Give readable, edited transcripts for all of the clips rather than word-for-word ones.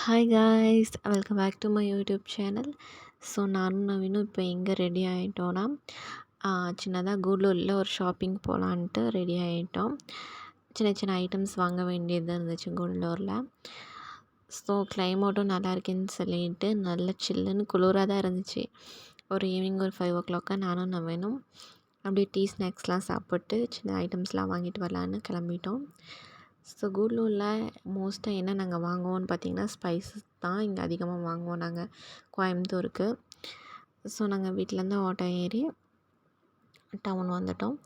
Hi guys, welcome back to my YouTube channel. So நானும் நவீனும் இப்போ எங்கே ரெடி ஆகிட்டோன்னா, சின்னதாக கூடலூரில் ஒரு ஷாப்பிங் போகலான்ட்டு ரெடி ஆகிட்டோம். சின்ன சின்ன ஐட்டம்ஸ் வாங்க வேண்டியது இருந்துச்சு கூடலூரில். ஸோ கிளைமேட்டும் நல்லா இருக்குன்னு சொல்லிட்டு நல்ல சில்லுன்னு குளிராக தான் இருந்துச்சு. ஒரு ஈவினிங் ஒரு 5 o'clock நானும் நவீனும் அப்படியே டீ ஸ்நாக்ஸ்லாம் சாப்பிட்டு சின்ன ஐட்டம்ஸ்லாம் வாங்கிட்டு வரலான்னு கிளம்பிட்டோம். ஸோ கூடலூரில் மோஸ்ட்டாக என்ன நாங்கள் வாங்குவோம்னு பார்த்திங்கன்னா ஸ்பைசஸ் தான் இங்கே அதிகமாக வாங்குவோம் நாங்கள் கோயம்புத்தூருக்கு. ஸோ நாங்கள் வீட்டிலேருந்து ஆட்டோ ஏறி டவுன் வந்துட்டோம்.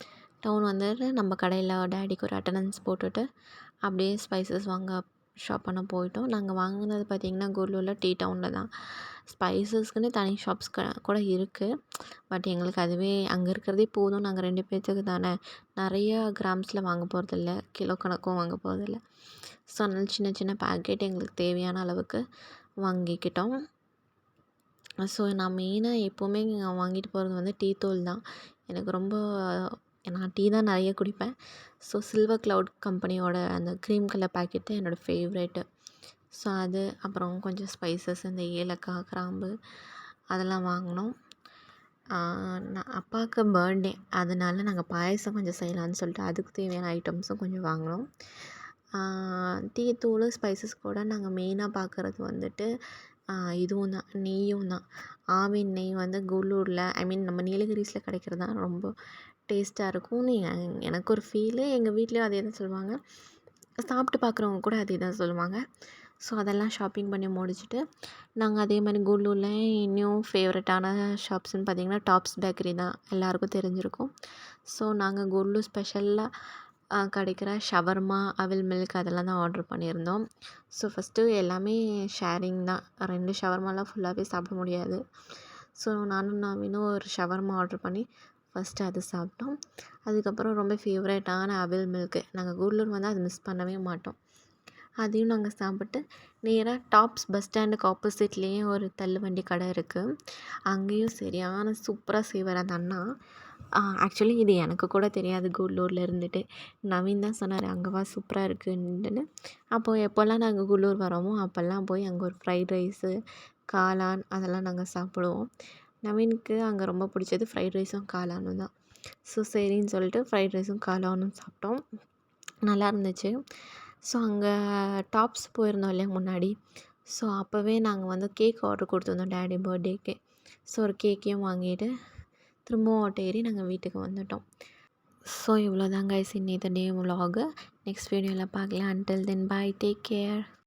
டவுன் வந்துட்டு நம்ம கடையில் டேடிக்கு ஒரு அட்டண்டன்ஸ் போட்டுட்டு அப்படியே ஸ்பைசஸ் வாங்க ஷாப் பண்ண போயிட்டோம். நாங்கள் வாங்கினது பார்த்திங்கன்னா கூடலூரில் டீ டவுனில் தான். ஸ்பைசஸ்க்குன்னு தனி ஷாப்ஸ் கூட இருக்குது. பட் எங்களுக்கு அதுவே அங்கே இருக்கிறதே போதும். நாங்கள் 2 பேர்த்துக்கு தானே, நிறைய கிராம்ஸில் வாங்க போகிறதில்ல, கிலோ கணக்கும் வாங்க போகிறதில்ல. ஸோ அதனால் சின்ன சின்ன பேக்கெட் எங்களுக்கு தேவையான அளவுக்கு வாங்கிக்கிட்டோம். ஸோ நான் மெயினாக எப்போவுமே வாங்கிட்டு போகிறது வந்து டீ தூள் தான். எனக்கு ரொம்ப நான் டீ தான் நிறைய குடிப்பேன். ஸோ சில்வர் க்ளவுட் கம்பெனியோட அந்த க்ரீம் கலர் பேக்கெட்டு என்னோடய ஃபேவரெட்டு. ஸோ அது அப்புறம் கொஞ்சம் ஸ்பைசஸ் இந்த ஏலக்காய், கிராம்பு அதெல்லாம் வாங்கினோம். நான் அப்பாவுக்கு பர்த்டே, அதனால நாங்கள் பாயசம் கொஞ்சம் செய்யலான்னு சொல்லிட்டு அதுக்கு தேவையான ஐட்டம்ஸும் கொஞ்சம் வாங்கினோம். டீ தூள் ஸ்பைசஸ் கூட நாங்கள் மெயினாக பார்க்குறது வந்துட்டு இதுவும் தான், நெய்யும் தான். ஆவின் நெய் வந்து கூடலூரில் நம்ம நீலகிரிஸில் கிடைக்கிறது தான் ரொம்ப டேஸ்ட்டாக இருக்கும்னு எனக்கு ஒரு ஃபீலு. எங்கள் வீட்லேயும் அதே தான் சொல்லுவாங்க. சாப்பிட்டு பார்க்குறவங்க கூட அதே தான் சொல்லுவாங்க. ஸோ அதெல்லாம் ஷாப்பிங் பண்ணி முடிச்சுட்டு நாங்கள் அதே மாதிரி கூடலூரில் இன்னும் ஃபேவரட்டான ஷாப்ஸ்ன்னு பார்த்திங்கன்னா டாப்ஸ் பேக்கரி தான், எல்லாேருக்கும் தெரிஞ்சிருக்கும். ஸோ நாங்கள் கூடலூர் ஸ்பெஷலாக கிடைக்கிற ஷவர்மா, அவில் மில்க் அதெல்லாம் தான் ஆர்டர் பண்ணியிருந்தோம். ஸோ ஃபஸ்ட்டு எல்லாமே ஷேரிங் தான். 2 ஷவர்மாலாம் ஃபுல்லாகவே சாப்பிட முடியாது. ஸோ நானும் நவீனும் ஒரு ஷவர்மா ஆர்டர் பண்ணி ஃபஸ்ட்டு அது சாப்பிட்டோம். அதுக்கப்புறம் ரொம்ப ஃபேவரட்டான அவில் மில்க்கு, நாங்கள் கூடலூர் வந்து அது மிஸ் பண்ணவே மாட்டோம். அதையும் நாங்கள் சாப்பிட்டு நேராக டாப்ஸ் பஸ் ஸ்டாண்டுக்கு ஆப்போசிட்லேயே ஒரு தள்ளுவண்டி கடை இருக்குது. அங்கேயும் சரியான சூப்பராக செய்வார் அந்த அண்ணா. ஆக்சுவலி இது எனக்கு கூட தெரியாது கூடலூரில் இருந்துட்டு. நவீன் தான் சொன்னார், அங்கே வா சூப்பராக இருக்குன்ட்டுன்னு. அப்போது எப்போல்லாம் நாங்கள் கூடலூர் வரோமோ அப்போல்லாம் போய் அங்கே ஒரு ஃப்ரைட் ரைஸு, காளான் அதெல்லாம் நாங்கள் சாப்பிடுவோம். நவீனுக்கு அங்கே ரொம்ப பிடிச்சது ஃப்ரைட் ரைஸும் காளானும் தான். ஸோ சரின்னு சொல்லிட்டு ஃப்ரைட் ரைஸும் காளானும் சாப்பிட்டோம். நல்லா இருந்துச்சு. ஸோ அங்கே டாப்ஸ் போயிருந்தோம் இல்லையா முன்னாடி. ஸோ அப்போவே நாங்கள் வந்து கேக் ஆர்டர் கொடுத்துருந்தோம் டேடி பர்த்டேக்கு. ஸோ ஒரு கேக்கையும் வாங்கிட்டு திரும்பவும் ஆட்டோ ஏறி நாங்கள் வீட்டுக்கு வந்துட்டோம். ஸோ இவ்வளோ தான் கைஸ் இன்னைக்கு டே விலாகு. நெக்ஸ்ட் வீடியோவில் பார்க்கலாம். அன்டில் தென் பாய், டேக் கேர்.